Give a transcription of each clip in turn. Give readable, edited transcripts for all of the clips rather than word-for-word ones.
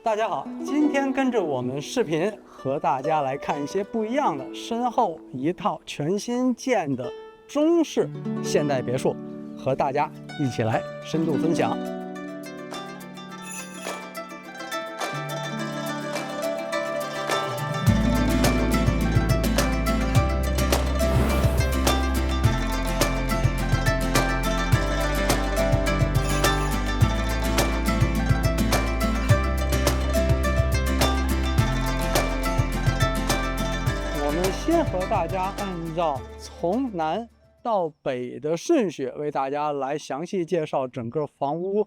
大家好，今天跟着我们视频和大家来看一些不一样的，身后一套全新建的中式现代別墅，和大家一起來深度分享。先和大家按照從南到北的順序，為大家來詳細介紹整個房屋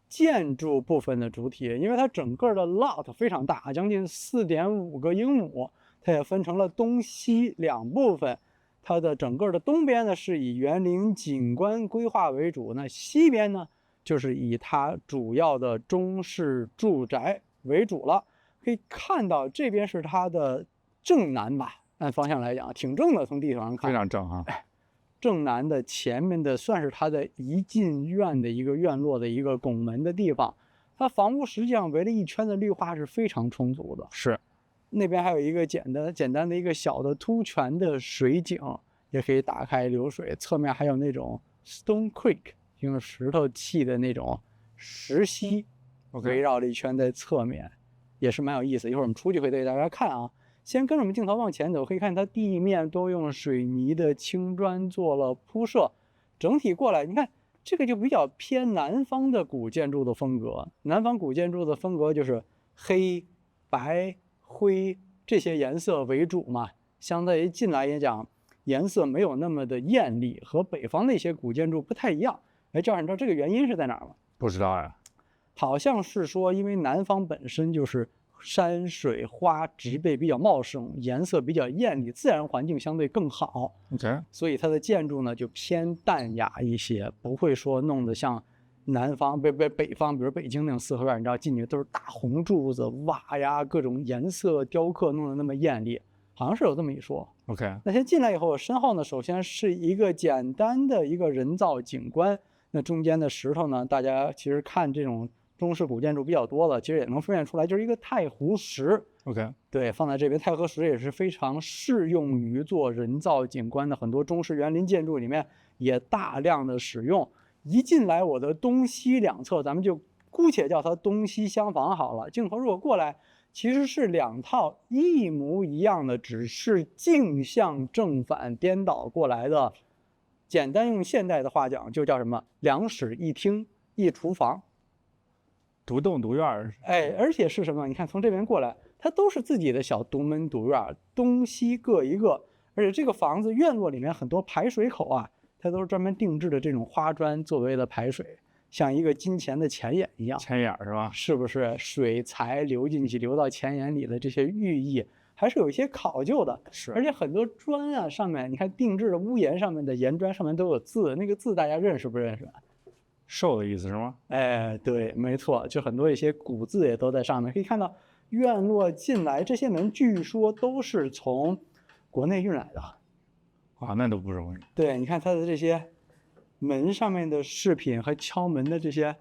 建築部分的主體。因為它整個的 lot 非常大，將近4.5個英畝，它也分成了東西兩部分。它的整個的東邊呢是以園林景觀規劃為主，那西邊呢就是以它主要的中式住宅為主了。可以看到這邊是它的正南吧。按方向來講，挺正的，從地圖上看非常正哈。正南的前面的算是它的一進院的一個院落的一個拱門的地方，它房屋實際上圍了一圈的綠化是非常充足的。是，那邊還有一個簡單的一個小的凸泉的水井，也可以打開流水。側面還有那種 Stone Creek 用石頭砌的那種石溪，圍繞了一圈在側面，也是蠻有意思。一會兒我們出去會帶大家看啊。先跟着我們鏡頭往前走，可以看它地面都用水泥的青磚做了鋪設，整體過來，你看這個就比較偏南方的古建築的風格。南方古建築的風格就是黑、白、灰這些顏色為主嘛，相對於近來也講，顏色沒有那麼的豔麗，和北方的一些古建築不太一樣。哎，這樣你知道這個原因是在哪兒嗎？不知道呀。好像是說，因為南方本身就是山水花植被比較茂盛，顏色比較豔麗，自然環境相對更好。所以它的建築呢就偏淡雅一些，不會說弄得像南方北方，比如北京那種四合院，你知道進去都是大紅柱子、瓦呀，各種顏色雕刻弄得那麼豔麗，好像是有這麼一說。那先進來以後，身後呢首先是一個簡單的一個人造景觀，那中間的石頭呢，大家其實看這種中式古建築比較多了，其實也能分辨出來，就是一個太湖石。對，放在這邊，太湖石也是非常適用於做人造景觀的，很多中式園林建築裡面也大量的使用。一進來，我的東西兩側，咱們就姑且叫它東西廂房好了。鏡頭如果過來，其實是兩套一模一樣的，只是鏡像正反顛倒過來的。簡單用現代的話講，就叫什麼兩室一廳一廚房。獨棟獨院，哎，而且是什麼？你看從這邊過來，它都是自己的小獨門獨院，東西各一個。而且這個房子院落裡面很多排水口啊，它都是專門定制的這種花磚作為的排水，像一個金錢的錢眼一樣。錢眼是吧？是不是水財流進去，流到錢眼裡的這些寓意，還是有一些考究的。是，而且很多磚啊上面，你看定制的屋檐上面的岩磚上面都有字，那個字大家認識不認識？獸的意思是嗎？哎，對，沒錯，就很多一些古字也都在上面。可以看到院落進來，這些門據說都是從國內運來的。啊，那都不容易。對，你看它的這些門上面的飾品和敲門的這些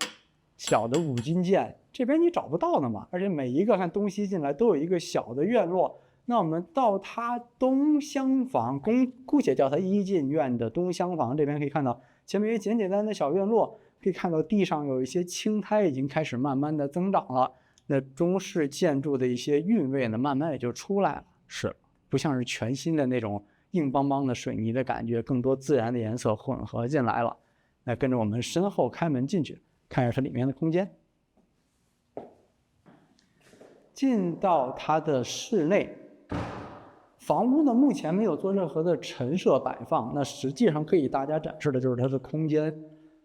小的五金件，這邊你找不到的嘛。而且每一個看東西進來都有一個小的院落。那我們到它東廂房，姑且叫它一進院的東廂房，這邊可以看到前面一個簡簡單的小院落。可以看到地上有一些青苔已經開始慢慢的增長了，那中式建築的一些韻味呢，慢慢也就出來了。是，不像是全新的那種硬邦邦的水泥的感覺，更多自然的顏色混合進來了。那跟着我們身後開門進去，看一下它裡面的空間。進到它的室內，房屋呢目前沒有做任何的陳設擺放，那實際上可以大家展示的就是它的空間。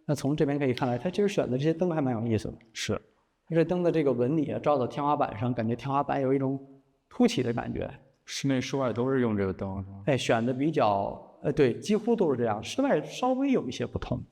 那從這邊可以看來，它其實選的這些燈還蠻有意思的。是，這燈的這個紋理啊，照到天花板上，感覺天花板有一種凸起的感覺。室內室外都是用這個燈是吧？哎，選的比較對，幾乎都是這樣。室外稍微有一些不同。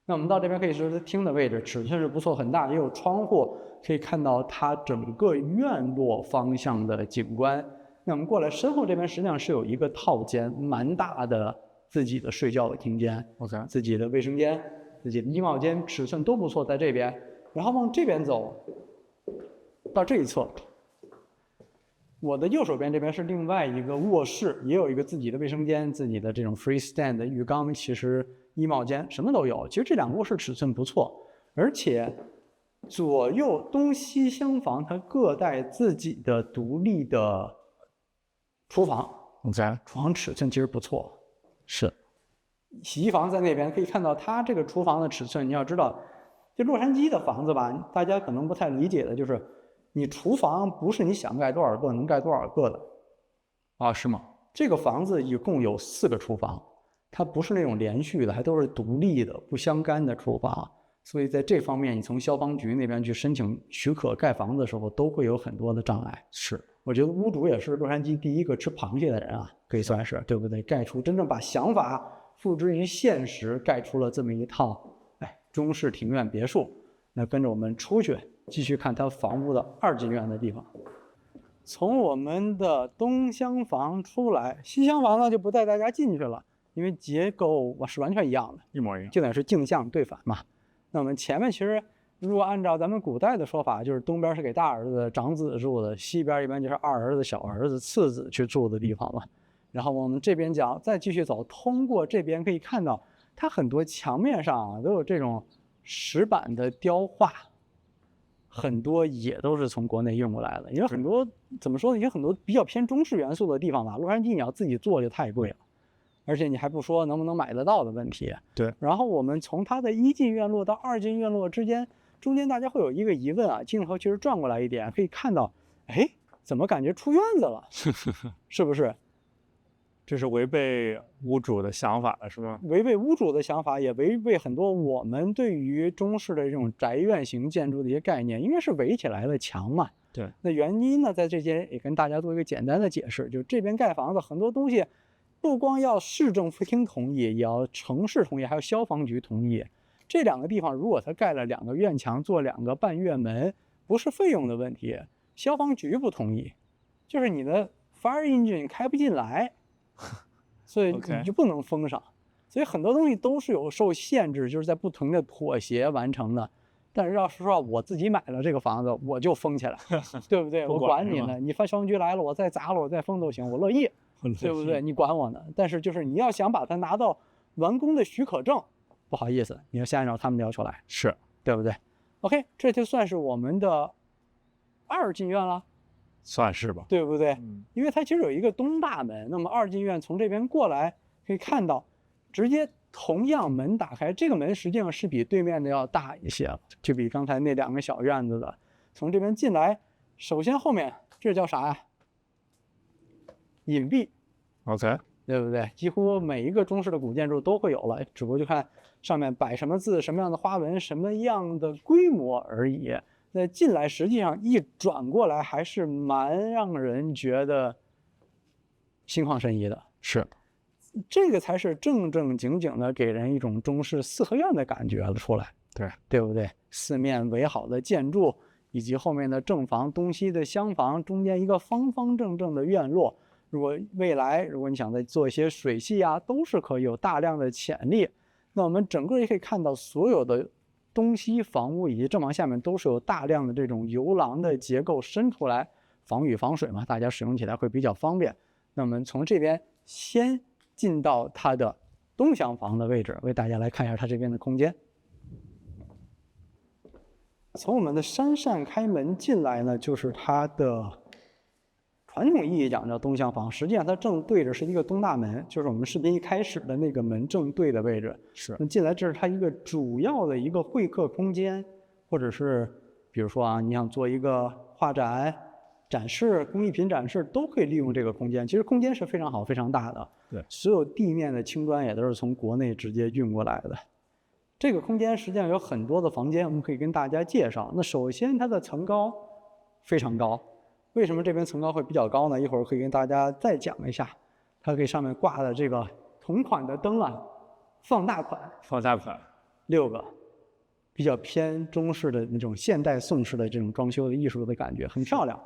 那我們到這邊可以說廳的位置，尺寸是不錯，很大，也有窗戶，可以看到它整個院落方向的景觀。那我們過來身後這邊實際上是有一個套間，蠻大的自己的睡覺的廳間，自己的衛生間。自己的衣帽間尺寸都不錯，在這邊，然後往這邊走，到這一側，我的右手邊這邊是另外一個卧室，也有一个自己的衛生间，自己的这种 freestand 的浴缸，其實衣帽間什麼都有。其實這兩個臥室尺寸不錯，而且左右東西廂房它各帶自己的獨立的廚房。廚房尺寸其實不錯，是。洗衣房在那邊可以看到它這個廚房的尺寸，你要知道。就洛杉磯的房子吧，大家可能不太理解的就是，你廚房不是你想蓋多少個能蓋多少個的，啊，是嗎？這個房子一共有4個廚房，它不是那種連續的，還都是獨立的、不相干的廚房，所以在這方面，你從消防局那邊去申請許可蓋房子的時候，都會有很多的障礙。是，我覺得屋主也是洛杉磯第一個吃螃蟹的人啊，可以算是，對不對？蓋出真正把想法付之於現實，蓋出了這麼一套。中式庭院別墅，那跟着我們出去繼續看它房屋的2進院的地方。從我們的東廂房出來，西廂房呢就不帶大家進去了，因為結構是完全一樣的，一模一樣，就等於是鏡像對反嘛。那我們前面其實如果按照咱們古代的說法，就是東邊是給大兒子長子住的，西邊一般就是二兒子小兒子次子去住的地方嘛。然後我們這邊講再繼續走，通過這邊可以看到它很多牆面上都有這種石板的雕畫，很多也都是從國內運過來的。因為很多怎麼說呢，有很多比較偏中式元素的地方吧，洛杉磯你要自己做就太貴了，而且你還不說能不能買得到的問題。對。然後我們從它的1進院落到2進院落之間，中間大家會有一個疑問啊，鏡頭其實轉過來一點，可以看到，哎，怎麼感覺出院子了？是不是？這是違背屋主的想法了，是嗎？違背屋主的想法，也違背很多我們對於中式的這種宅院型建築的一些概念，因為是圍起來的牆嘛。對。那原因呢，在這間也跟大家做一個簡單的解釋，就這邊蓋房子很多東西，不光要市政府廳同意，也要城市同意，還有消防局同意。這兩個地方如果他蓋了2個院牆，做2個半月門，不是費用的問題，消防局不同意，就是你的 fire engine 開不進來。所以你就不能封上，所以很多東西都是有受限制，就是在不同的妥協完成的。但是要是說我自己買了這個房子，我就封起來，對不對？我管你呢，你發消防局來了，我再砸了，我再封都行，我樂意，對不對？你管我呢？但是就是你要想把它拿到完工的許可證，不好意思，你要先按照他們的要求來，是對不對 ？OK， 這就算是我們的2進院了。算是吧，對不對？因為它其實有一個東大門，那麼2進院從這邊過來可以看到，直接同樣門打開，這個門實際上是比對面的要大一些，就比剛才那2個小院子的。從這邊進來，首先後面這叫啥呀？隱蔽 ，OK， 對不對？幾乎每一個中式的古建築都會有了，只不過就看上面擺什麼字、什麼樣的花紋、什麼樣的規模而已。那進來實際上一轉過來還是蠻讓人覺得心曠神怡的。是，這個才是正正經經的給人一種中式四合院的感覺了出來。對，對不對？四面圍好的建築，以及後面的正房、東西的廂房，中間一個方方正正的院落。如果未來如果你想再做一些水系啊，都是可以有大量的潛力。那我們整個也可以看到所有的東西房屋以及正房下面都是有大量的這種遊廊的結構伸出來，防雨防水嘛，大家使用起來會比較方便。那我們從這邊先進到它的東廂房的位置，為大家來看一下它這邊的空間。從我們的扇扇開門進來呢，就是它的傳統意義講叫東廂房，實際上它正對着是一個東大門，就是我們視頻一開始的那個門正對的位置。是。那進來這是它一個主要的一個會客空間，或者是比如說啊，你想做一個畫展、展示、工藝品展示，都可以利用這個空間。其實空間是非常好、非常大的。對。所有地面的青磚也都是從國內直接運過來的。這個空間實際上有很多的房間，我們可以跟大家介紹。那首先它的層高非常高。為什麼這邊層高會比較高呢？一會兒可以跟大家再講一下。它可以上面掛的這個同款的燈啊，放大款，6個，比較偏中式的那種現代宋式的這種裝修的藝術的感覺，很漂亮。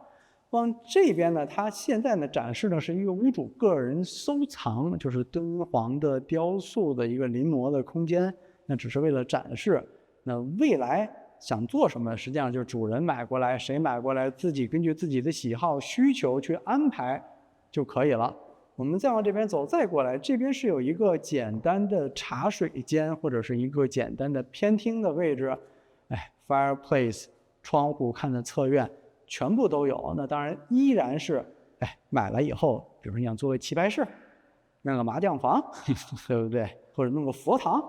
往這邊呢，它現在呢展示的是一個屋主個人收藏，就是敦煌的雕塑的一個臨摹的空間，那只是為了展示。那未來想做什麼，實際上就是主人買過來，誰買過來，自己根據自己的喜好需求去安排就可以了。我們再往這邊走，再過來，這邊是有一個簡單的茶水間，或者是一個簡單的偏廳的位置。fireplace 窗戶看的侧院全部都有。那當然依然是，買了以後，比如你想做個棋牌室，弄個麻将房，對不对？或者弄個佛堂，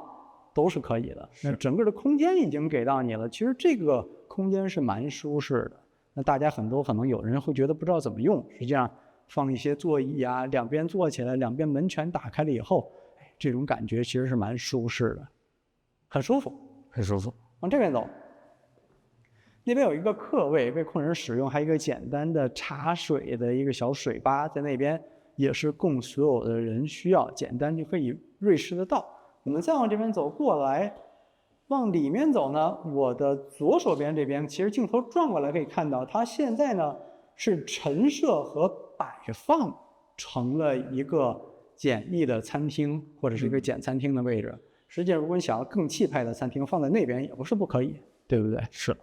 都是可以的。那整個的空間已經給到你了，其實這個空間是蠻舒適的。那大家很多可能有人会覺得不知道怎麼用，實際上放一些座椅啊，兩邊坐起來，两邊門全打開了以後，這種感覺其實是蠻舒適的，很舒服，很舒服。往這邊走，那邊有一個客位為客人使用，還有一個簡單的茶水的一個小水吧，在那邊也是供所有的人需要，簡单就可以瑞士得到。我們再往這邊走過來，往裡面走呢，我的左手邊這邊，其實鏡頭轉過來可以看到，它現在呢是陳設和擺放成了一個簡易的餐廳，或者是一個簡餐廳的位置。實際上，如果你想要更气派的餐廳，放在那邊也不是不可以，对不对？是。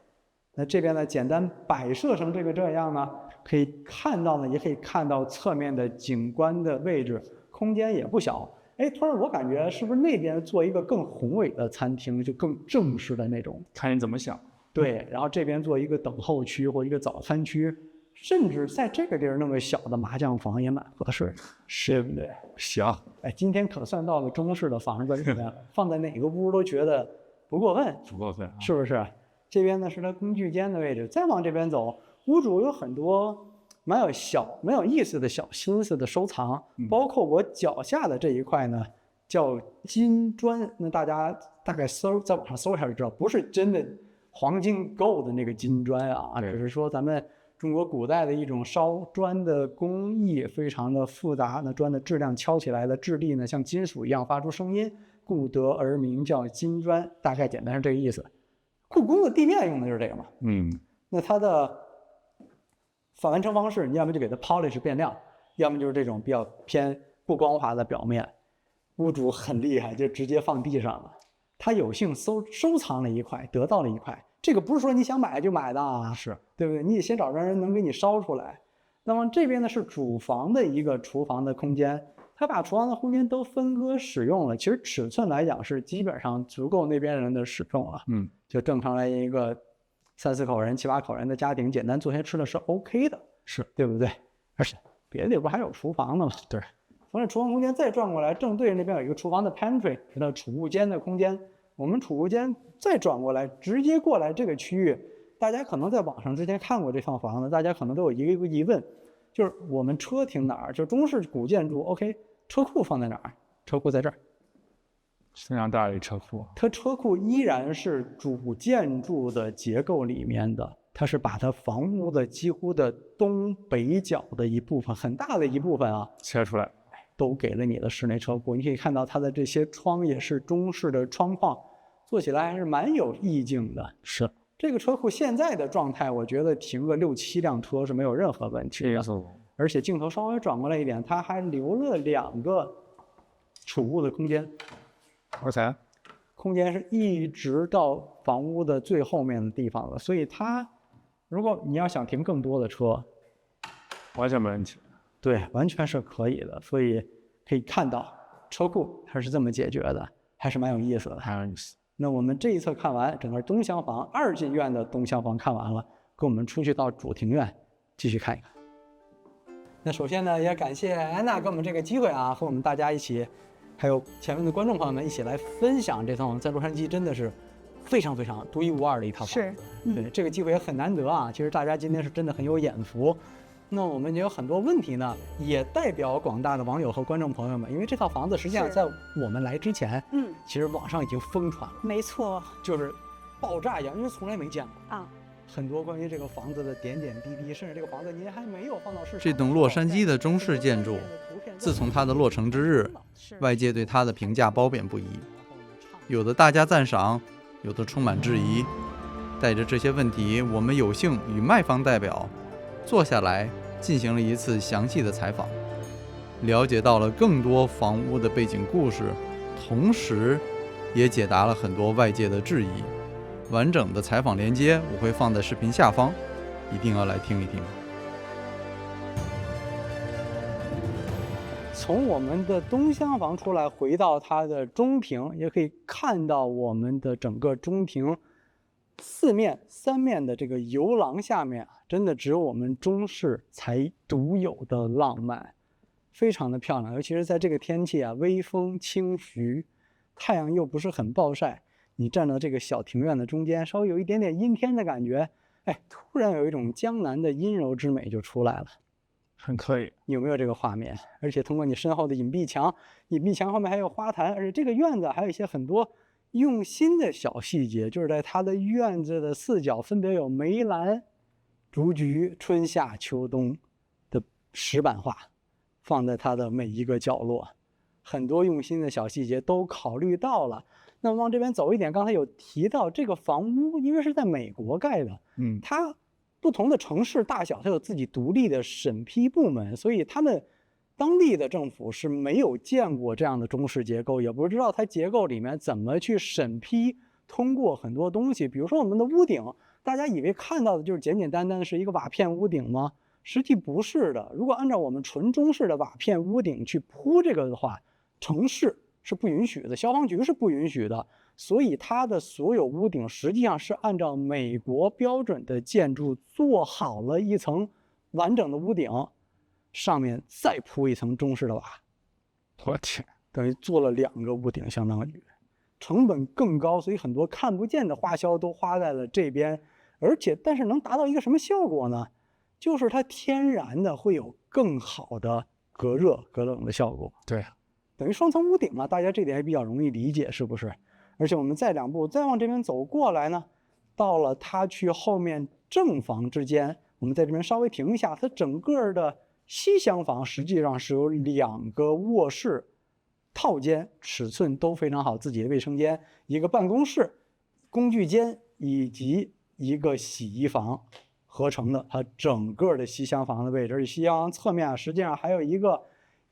那這邊呢，簡單擺設成这樣呢，可以看到呢，也可以看到側面的景觀的位置，空間也不小。突然我感覺是不是那邊做一個更宏偉的餐廳，就更正式的那種？看你怎麼想。對，然後這邊做一個等候區或一個早餐區，甚至在這個地兒弄個小的麻將房也蠻合適，是不對？行。今天可算到了中式的房子裡面了，放在哪個屋都覺得不過分，不過分，是不是？這邊呢是它工具間的位置，再往這邊走，屋主有很多蠻有意思的小心思的收藏，包括我腳下的這一塊呢叫金磚。那大家大概在網上搜一下就知道，不是真的黃金 gold 的那個金磚啊，只是說咱們中國古代的一種燒磚的工藝，非常的複雜。那磚的質量敲起來的质地呢像金屬一樣發出聲音，故得而名叫金磚，大概簡單是這個意思。故宮的地面用的就是這個嘛。那它的完成方式，你要麼就給它 polish 變亮，要麼就是這種比較偏不光滑的表面。屋主很厲害，就直接放地上了。他有幸收藏了一塊，得到了一塊。這個不是說你想買就買的啊，是对不對？你得先找人能給你燒出來。那麼這邊呢是主房的一個廚房的空間，他把廚房的空間都分割使用了。其實尺寸來講是基本上足夠那邊人的使用了。就正常来一個3、4口人、7、8口人的家庭，簡单做些吃的是 OK 的，是对不对？而且別的地方還有廚房呢嘛。對。從這廚房空間再轉過來，正對着那邊有一個廚房的 pantry， 是它儲物間的空間。我們儲物間再轉過來，直接過來這個區域，大家可能在網上之前看過這套房子，大家可能都有一個疑問，就是我們車停哪兒？就中式古建築 ，OK， 車庫放在哪兒？車庫在這兒。非常大的一車庫，它車庫依然是主建築的結構裡面的，它是把它房屋的幾乎的東北角的一部分，很大的一部分啊，切出來，都給了你的室内車庫。你可以看到它的這些窗也是中式的窗框，做起來還是蠻有意境的。是這個車庫現在的狀態，我覺得停個6、7輛車是沒有任何問題的。而且鏡頭稍微轉過來一點，它還留了2個儲物的空間。空間是一直到房屋的最後面的地方了，所以它如果你要想停更多的车，完全沒問題。對，完全是可以的。所以可以看到車庫它是這麼解決的，還是蠻有意思的。還有意思。那我們這一側看完整個東廂房2進院的東廂房看完了，跟我們出去到主庭院繼續看一看。那首先呢，也感謝安娜給我們這個機會啊，和我們大家一起，還有前面的觀眾朋友們一起來分享这套在洛杉矶真的是非常非常獨一無二的一套房。是，对，這個機會也很難得啊。其實大家今天是真的很有眼福。那我們也有很多問題呢，也代表廣大的網友和觀眾朋友們，因為這套房子實際上在我們來之前，其實網上已經瘋傳了。沒錯，就是爆炸一樣，因為從來沒見過啊。很多關於這個房子的點點滴滴，甚至這個房子您還沒有放到市場。這棟洛杉磯的中式建築，自從它的落成之日，外界對它的評價褒貶不一，有的大加讚賞，有的充滿質疑。帶着這些問題，我們有幸與賣方代表坐下來進行了一次詳細的採訪，了解到了更多房屋的背景故事，同時也解答了很多外界的質疑。完整的採訪連接我會放在視頻下方，一定要來聽一聽。從我們的東廂房出來，回到它的中庭，也可以看到我們的整個中庭三面的這個遊廊下面，真的只有我們中式才獨有的浪漫，非常的漂亮。尤其是在這個天氣啊，微風輕徐，太陽又不是很暴曬，你站到這個小庭院的中間，稍微有一點點陰天的感覺，哎，突然有一種江南的陰柔之美就出來了。很可以，有没有这个畫面？而且通過你身後的隱蔽牆，隱蔽牆後面還有花壇，而且這個院子還有一些很多用心的小細節，就是在它的院子的四角分別有梅蘭、竹菊、春夏秋冬的石板畫，放在它的每一個角落，很多用心的小細節都考慮到了。那麼往這邊走一點，剛才有提到這個房屋，因為是在美國蓋的，它不同的城市大小，它有自己獨立的審批部門，所以他們當地的政府是沒有見過這樣的中式結構，也不知道它結構裡面怎麼去審批通過很多東西。比如說我們的屋頂，大家以為看到的就是簡簡單單的是一個瓦片屋頂嗎？實際不是的。如果按照我們純中式的瓦片屋頂去鋪這個的話，城市是不允許的，消防局是不允許的。所以它的所有屋頂實際上是按照美國標準的建築做好了一層完整的屋頂，上面再鋪一層中式的瓦。我天，等於做了2個屋頂，相當於成本更高，所以很多看不見的花銷都花在了這邊。但是能達到一個什麼效果呢？就是它天然的會有更好的隔熱隔冷的效果。對，等於雙層屋頂嘛，大家這點也比較容易理解，是不是？而且我們再2步再往這邊走過來呢，到了它去後面正房之間，我們在這邊稍微停一下。它整個的西廂房實際上是有2個臥室套間，尺寸都非常好，自己的衛生間，一個辦公室、工具間以及一個洗衣房合成的。它整個的西廂房的位置，而且西廂房側面實際上還有一個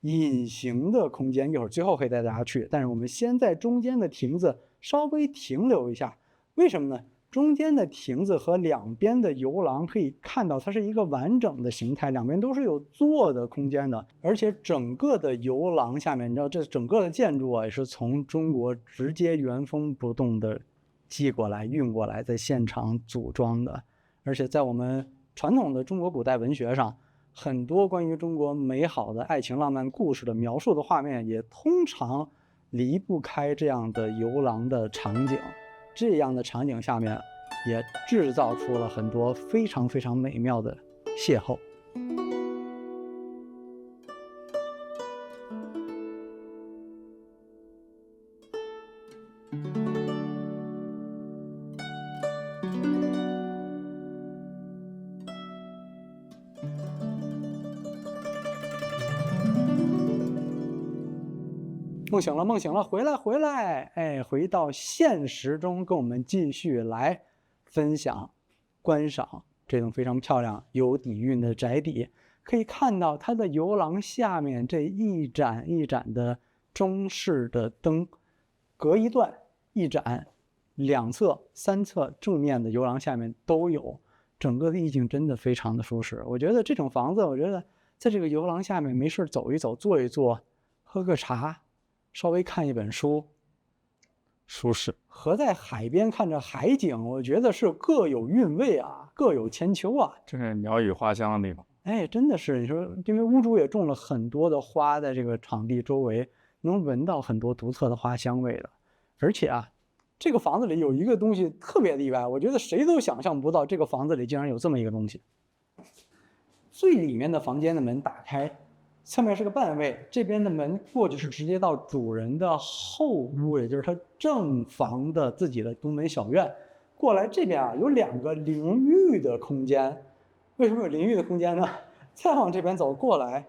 隱形的空間，一會兒最後可以帶大家去。但是我們先在中間的亭子稍微停留一下，為什麼呢？中間的亭子和兩邊的遊廊可以看到，它是一個完整的形態，兩邊都是有坐的空間的。而且整個的遊廊下面，你知道這整個的建築啊，也是從中國直接原封不動的寄過來、運過來，在現場組裝的。而且在我們傳統的中國古代文學上，很多關於中國美好的愛情浪漫故事的描述的畫面，也通常離不開這樣的遊廊的場景。這樣的場景下面，也製造出了很多非常非常美妙的邂逅。夢醒了，夢醒了，回來，回來！哎，回到現實中，跟我們繼續來分享、觀賞這種非常漂亮、有底蘊的宅邸。可以看到它的遊廊下面這一盞一盞的中式的燈，隔一段一盞，兩側、三側正面的遊廊下面都有，整個的意境真的非常的舒適。我覺得這種房子，我覺得在這個遊廊下面沒事走一走、坐一坐、喝個茶。稍微看一本書，舒適，和在海邊看着海景，我覺得是各有韻味啊，各有千秋啊。這是鳥語花香的地方。哎，真的是，你說，因為屋主也種了很多的花在這個場地周圍，能聞到很多獨特的花香味的。而且啊，這個房子裡有一個東西特別的意外，我覺得誰都想象不到，這個房子裡竟然有這麼一個東西。最裡面的房間的門打開，側面是個半衛，這邊的門過去是直接到主人的後屋，也就是他正房的自己的獨門小院。過來這邊啊，有2個淋浴的空間。為什麼有淋浴的空間呢？再往這邊走過來，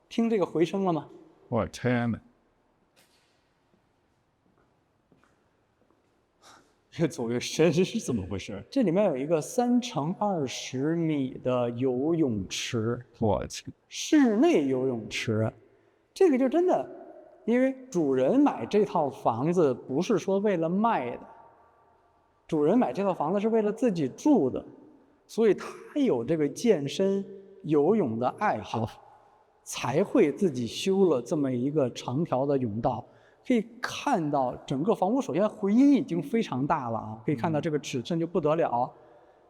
聽這個回聲了嗎？我天哪！越走越深，這是怎麼回事？這裡面有一個3×20米的游泳池，我去，室內游泳池。這個就真的，因為主人買這套房子不是說為了賣的，主人買這套房子是為了自己住的，所以他有这個健身游泳的愛好，才會自己修了這麼一個長條的甬道。可以看到整個房屋首先回音已經非常大了啊，可以看到這個尺寸就不得了，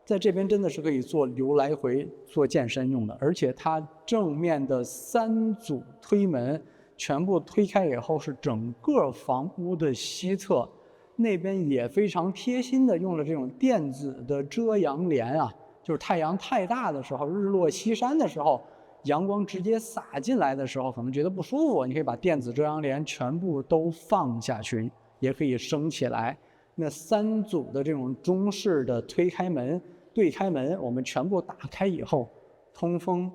在這邊真的是可以做流來回做健身用的，而且它正面的3組推門全部推開以後是整個房屋的西側，那邊也非常貼心的用了這種電子的遮陽簾啊，就是太陽太大的時候，日落西山的時候，陽光直接灑進來的時候，可能覺得不舒服，你可以把電子遮陽簾全部都放下去，也可以升起來。那3組的這種中式的推開门、对開門，我們全部打開以後，通風，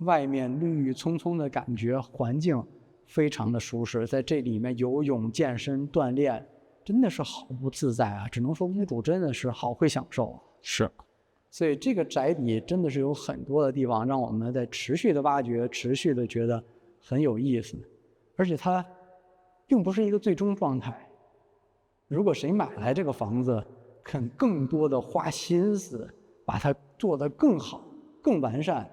外面綠鬱蔥蔥的感覺，環境非常的舒適，在這裡面游泳、健身、鍛鍊，真的是毫不自在啊！只能說屋主真的是好會享受。是。所以這個宅邸真的是有很多的地方讓我們在持續的挖掘，持續的覺得很有意思，而且它並不是一個最終狀態。如果誰買來這個房子，肯更多的花心思，把它做得更好、更完善，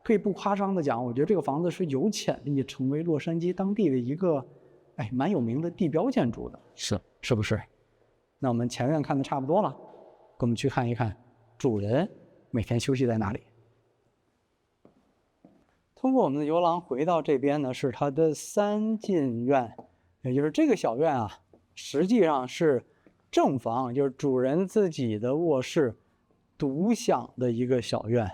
可以不誇張的講，我覺得這個房子是有潛力成為洛杉磯當地的一個，蠻有名的地標建築的。是不是？那我們前院看的差不多了，跟我們去看一看。主人每天休息在哪裡？通過我們的遊廊回到這邊呢，是他的3進院，也就是這個小院啊，實際上是正房，就是主人自己的卧室，獨享的一個小院，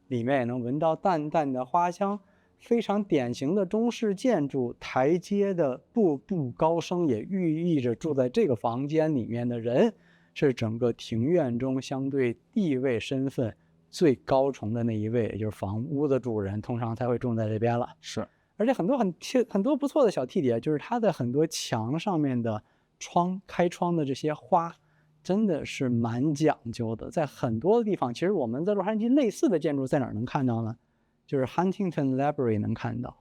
裡面也能聞到淡淡的花香，非常典型的中式建築，台階的步步高升，也寓意着住在這個房間裡面的人。是整個庭院中相對地位身份最高崇的那一位，也就是房屋的主人，通常才會住在這邊了。是，而且很多不錯的小剔點，就是它的很多牆上面的開窗的這些花，真的是蠻講究的。在很多的地方，其實我們在洛杉磯類似的建築在哪兒能看到呢？就是 Huntington Library 能看到。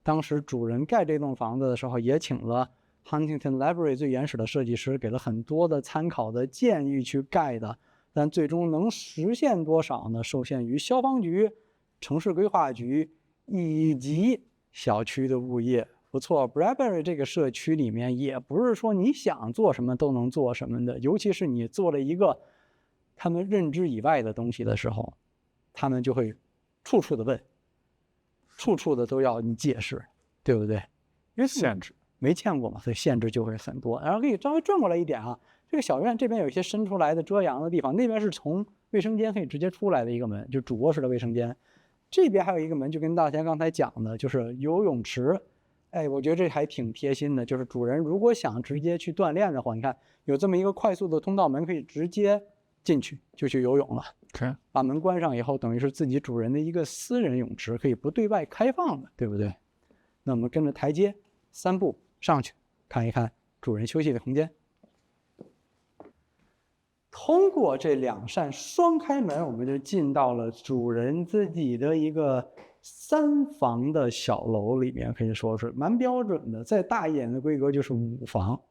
當時主人蓋這棟房子的時候，也請了Huntington Library 最原始的設計師，給了很多的參考的建議去蓋的，但最終能實現多少呢？受限於消防局、城市規劃局以及小區的物業。不錯 ，Bradbury 這個社區裡面也不是說你想做什麼都能做什麼的，尤其是你做了一個他們認知以外的東西的時候，他們就會處處的問，處處的都要你解釋，對不对？因為限制。沒見過嘛，所以限制就會很多。然後可以稍微轉過來一點啊，這個小院這邊有一些伸出來的遮陽的地方，那邊是從衛生間可以直接出來的一個門，就主臥室的衛生間。這邊還有一個門，就跟大家剛才講的，就是游泳池。我覺得這還挺貼心的，就是主人如果想直接去鍛鍊的話，你看有這麼一個快速的通道門，可以直接進去就去游泳了。把門關上以後，等於是自己主人的一個私人泳池，可以不對外開放的，對不對？那我們跟着台階3步上去看一看主人休息的空間。通過這2扇雙開門，我們就進到了主人自己的一個3房的小樓裡面，可以說是蠻標準的。再大一點的規格就是5房，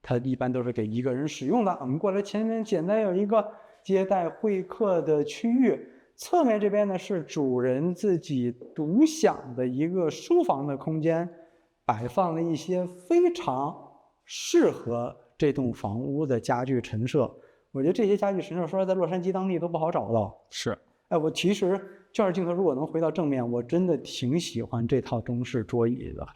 它一般都是給1個人使用的。我們過來前面簡單有一個接待會客的區域，側面這邊呢是主人自己獨享的一個書房的空間。擺放了一些非常適合這棟房屋的家具陳設，我覺得這些家具陳設說在洛杉磯當地都不好找到。是，我其實这兒鏡頭如果能回到正面，我真的挺喜歡這套中式桌椅的，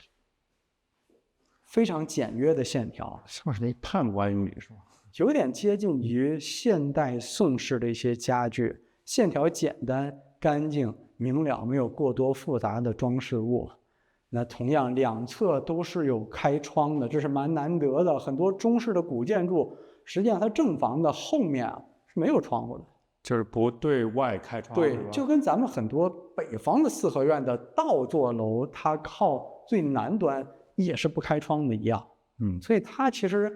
非常簡約的線條，像是那判官椅是吧？有點接近於現代宋式的一些家具，線條簡單、乾淨、明了，沒有過多複雜的裝飾物。那同樣兩側都是有開窗的，這是蠻難得的。很多中式的古建築，實際上它正房的後面是沒有窗戶的，就是不對外開窗。對，就跟咱們很多北方的四合院的倒座樓，它靠最南端也是不開窗的一樣。所以它其實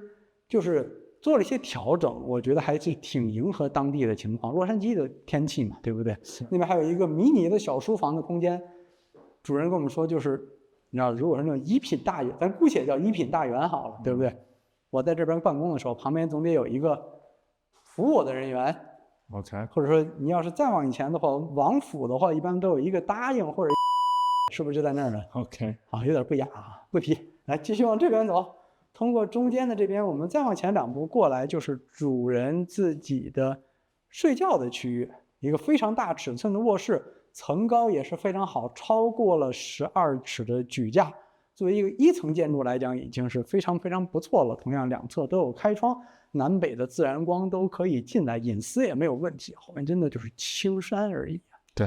就是做了一些調整，我覺得還是挺迎合当地的情況。洛杉磯的天氣嘛，對不对？那邊還有一個迷你的小書房的空間，主人跟我們說就是。你知道，如果是那種1品大園，咱姑且叫1品大園好了，對不對？我在這邊辦公的時候，旁邊總得有一個服我的人员。OK， 或者说你要是再往以前的话，王府的话一般都有一个答应或者是不是就在那兒呢 OK， 啊，有點不雅啊，不提。來，繼續往這邊走，通過中間的這邊，我們再往前2步過來，就是主人自己的睡覺的區域，一個非常大尺寸的臥室，層高也是非常好，超過了12尺的舉架。作為一個1層建築來講，已經是非常非常不錯了。同樣兩側都有開窗，南北的自然光都可以進來，隱私也沒有問題。後面真的就是青山而已。對，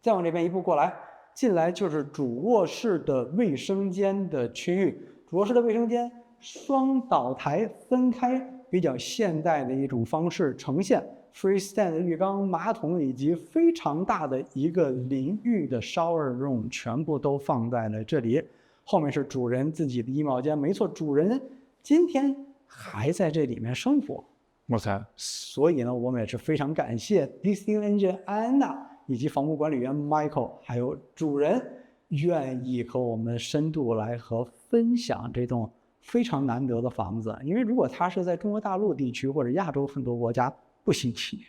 再往這邊一步過來，進來就是主臥室的衛生間的區域。主臥室的衛生間雙島台分開，比較現代的一種方式呈現。freestand 的浴缸、馬桶以及非常大的一個淋浴的 shower room 全部都放在了這裡。後面是主人自己的衣帽間，沒錯，主人今天還在這裡面生活。OK， 所以呢，我們也是非常感謝 Listing Agent 安娜以及房屋管理員 Michael， 還有主人願意和我們深度來和分享這棟非常難得的房子。因為如果它是在中國大陸地區或者亞洲很多國家，不新奇。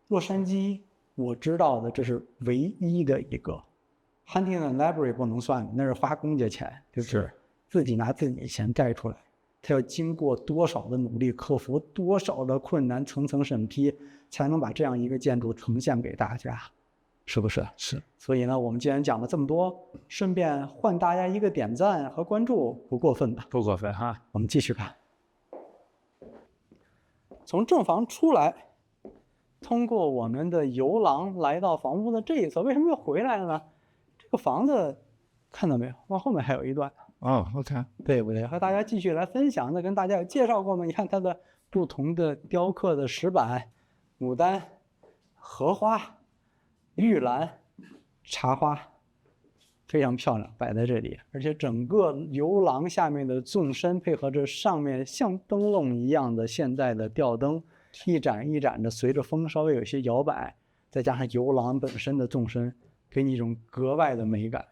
洛杉磯我知道的這是唯一的一個 Huntington Library 不能算，那是花公家錢，就是自己拿自己錢蓋出來，他要經過多少的努力，克服多少的困難，層層審批，才能把這樣一個建築呈現給大家，是不是？是。所以呢，我們既然講了這麼多，順便換大家一個點讚和關注，不過分吧？不過分哈。我們繼續看。從正房出來，通過我們的遊廊來到房屋的這一側。為什麼又回來了呢？這個房子看到沒有？往後面還有一段。哦 ，OK， 對不對？和大家繼續來分享。那跟大家有介紹過嗎？你看它的不同的雕刻的石板，牡丹、荷花、玉蘭、茶花，非常漂亮，擺在這裡。而且整個遊廊下面的縱深配合着上面像燈籠一樣的現代的吊燈，一盞一盞的隨着風稍微有些搖擺，再加上遊廊本身的縱深，給你一種格外的美感。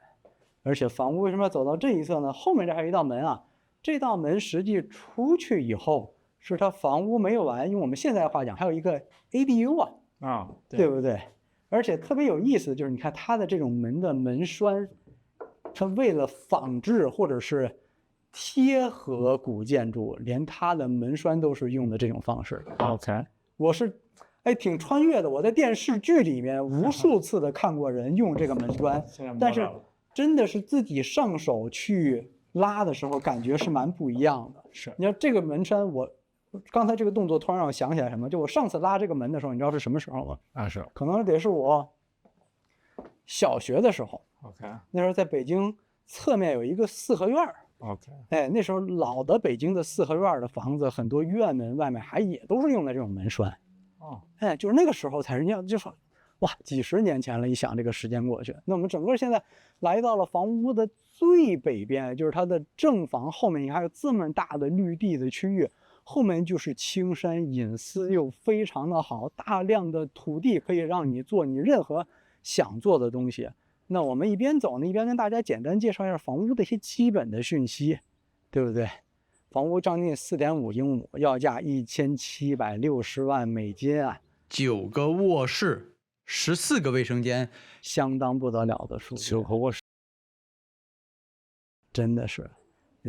而且房屋為什麼要走到這一側呢？後面這還有一道門啊，這道門實際出去以後，是它房屋沒有完，用我們現在的話講，還有一個 ADU 啊，對不對？而且特別有意思，就是你看它的這種門的門栓，它為了仿製或者是貼合古建築，連它的門栓都是用的這種方式。OK， 我是挺穿越的，我在電視劇裡面無數次的看過人用這個門栓，但是真的是自己上手去拉的時候，感覺是蠻不一樣的。是，你知道這個門栓，我剛才這個動作突然讓我想起來什麼？就我上次拉這個門的時候，你知道是什麼時候嗎？啊，是，可能得是我小學的時候。OK， 那時候在北京側面有一個四合院。OK， 哎，那時候老的北京的四合院的房子，很多院門外面還也都是用的這種門栓。哦，哎，就是那個時候才是你要就說，哇，幾十年前了，一想這個時間過去，那我們整個現在來到了房屋的最北邊，就是它的正房後面，你還有這麼大的綠地的區域，後面就是青山，隱私又非常的好，大量的土地可以讓你做你任何想做的東西。那我們一邊走呢，一邊跟大家簡單介紹一下房屋的一些基本的訊息，對不對？房屋將近4.5英畝，要價1760萬美金啊，9個臥室，14個衛生間，相當不得了的數字。9個臥室，真的是。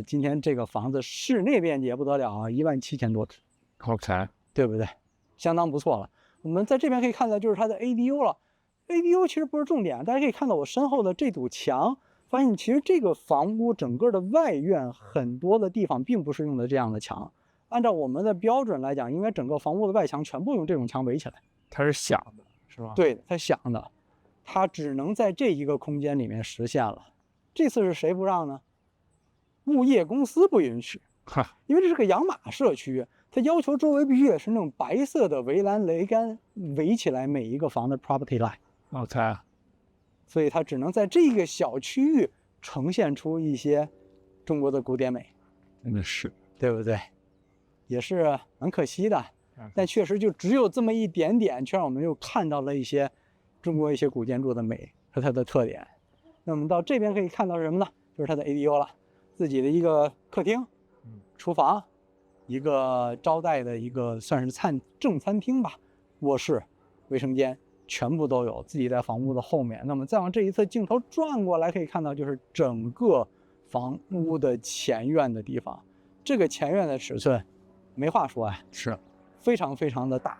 今天這個房子室內面積也不得了啊，17000多尺。OK， 對不對？相當不錯了。我們在這邊可以看到，就是它的 ADU 了。ADU 其實不是重點，大家可以看到我身後的這堵牆，發現其實這個房屋整個的外院很多的地方並不是用的這樣的牆。按照我們的標準來講，應該整個房屋的外牆全部用這種牆圍起來。它是想的，是吧？對，它想的，它只能在這一個空間裡面實現了。這次是誰不讓呢？物業公司不允許，因為這是個養馬社區，它要求周圍必須也是那種白色的圍欄欄杆圍起來每一個房的 property line。OK， 所以它只能在這個小區域呈現出一些中國的古典美。真的是，對不對？也是蠻可惜的，但確實就只有這麼一點點，卻讓我們又看到了一些中國一些古建築的美和它的特點。那我們到這邊可以看到什麼呢？就是它的 ADU 了，自己的一個客廳、廚房、一個招待的一個算是正餐廳吧，卧室、衛生間全部都有，自己在房屋的後面。那麼再往这一侧鏡頭轉過來，可以看到就是整個房屋的前院的地方。這個前院的尺寸沒話說啊，是非常非常的大。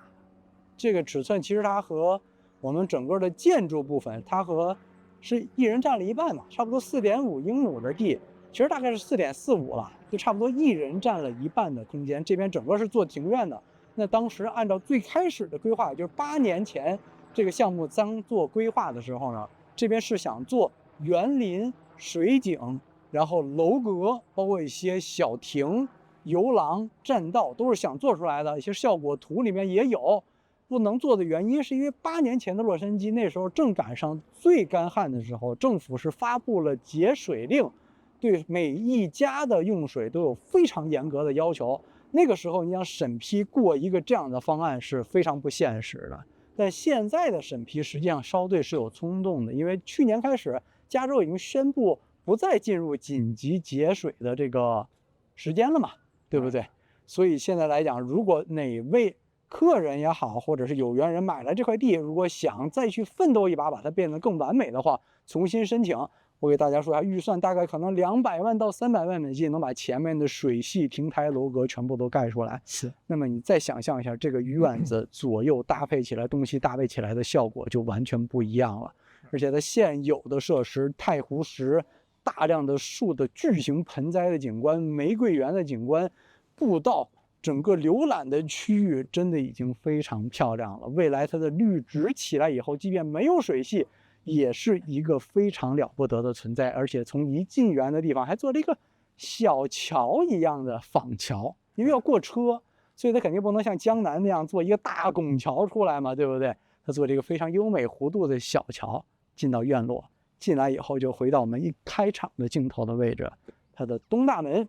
這個尺寸其實它和我們整個的建築部分，它和是一人占了一半嘛，差不多4.5英亩的地，其實大概是4.45了，就差不多一人占了一半的空間。這邊整個是做庭院的。那當時按照最開始的規劃，就是8年前這個項目剛做規劃的時候呢，這邊是想做園林、水景，然後樓閣，包括一些小亭、遊廊、棧道，都是想做出來的。一些效果圖裡面也有。不能做的原因是因為8年前的洛杉磯那時候正趕上最乾旱的時候，政府是發布了節水令，對每一家的用水都有非常嚴格的要求。那個時候你想審批過一個這樣的方案是非常不現實的。但現在的審批實際上相對是有鬆動的，因為去年開始加州已經宣布不再進入緊急節水的這個時間了嘛，對不对？所以现在來講，如果哪位客人也好，或者是有緣人買了這塊地，如果想再去奮鬥一把，把它變得更完美的話，重新申請。我給大家說一下，預算大概可能200萬到300萬美金，能把前面的水系、亭台樓閣全部都蓋出來。是。那麼你再想象一下，這個院子左右搭配起來，東西搭配起來的效果就完全不一樣了。而且它現有的設施，太湖石、大量的樹的巨型盆栽的景觀、玫瑰園的景觀、步道。整個瀏覽的區域真的已經非常漂亮了。未來它的綠植起來以後，即便沒有水系，也是一個非常了不得的存在。而且從一進園的地方還做了一個小橋一樣的仿橋，因為要過車，所以它肯定不能像江南那樣做一個大拱橋出來嘛，對不對？它做這個非常優美弧度的小橋進到院落，進來以後就回到我們一開場的鏡頭的位置，它的東大門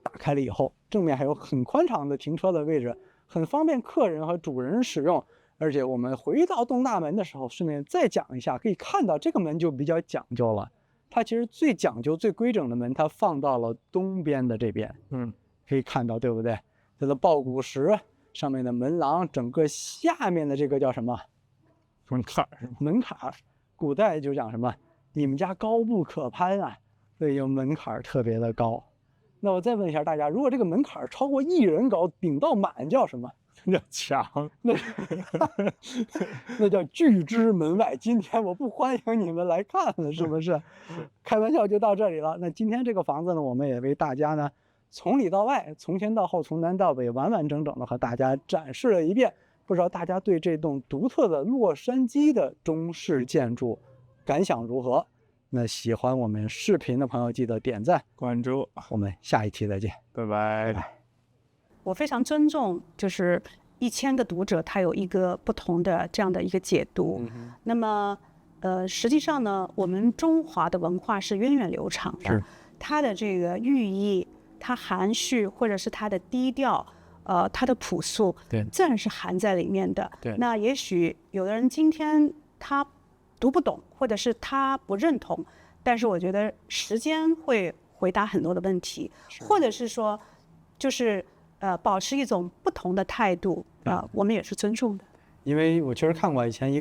打開了以後，正面還有很寬敞的停車的位置，很方便客人和主人使用。而且我們回到東大門的時候，順便再講一下，可以看到這個門就比較講究了。它其實最講究、最規整的門，它放到了東邊的這邊。可以看到，對不對？它的抱鼓石上面的門廊，整個下面的這個叫什麼？門檻。門檻，古代就講什麼？你們家高不可攀啊，所以就門檻特別的高。那我再問一下大家，如果這個門檻超過1人高，頂到滿叫什麼？叫牆。那叫拒之門外。今天我不歡迎你們來看了，是不是？開玩笑就到這裡了。那今天這個房子呢，我們也為大家呢從裡到外，從前到後，從南到北，完完整整的和大家展示了一遍。不知道大家對這棟獨特的洛杉磯的中式建築感想如何？那喜歡我們視頻的朋友記得點讚關注，我們下一期再見，拜拜。我非常尊重，就是1000個讀者他有一個不同的這樣的一個解讀。那麼實際上呢，我們中華的文化是源遠流長的，它的這個寓意，它含蓄或者是它的低調，它的樸素，自然是含在裡面的。那也許有的人今天他讀不懂，或者是他不認同，但是我覺得時間會回答很多的問題，或者是說就是保持一種不同的態度，我們也是尊重的。因為我確實看過以前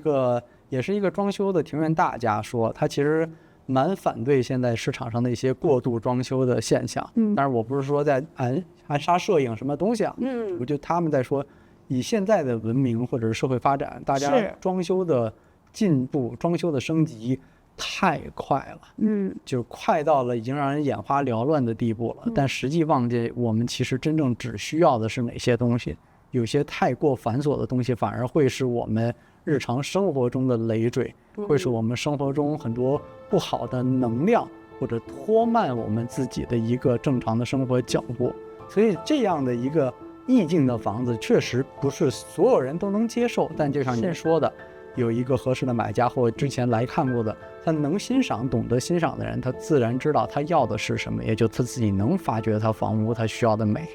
也是一個裝修的庭院大家說，他其實蠻反對現在市場上的一些過度裝修的現象。但是我不是說在暗殺攝影什麼東西啊，我就他們在說，以現在的文明或者是社會發展，大家裝修的進步、裝修的升級太快了，就快到了已經讓人眼花繚亂的地步了。但實際忘記我們其實真正只需要的是哪些東西，有些太過繁瑣的東西反而會是我們日常生活中的累赘，會是我們生活中很多不好的能量，或者拖慢我們自己的一個正常的生活腳步。所以這樣的一個意境的房子確實不是所有人都能接受，但就像你說的，有一個合適的買家或之前來看過的，他能欣賞、懂得欣賞的人，他自然知道他要的是什麼，也就他自己能發掘他房屋他需要的美。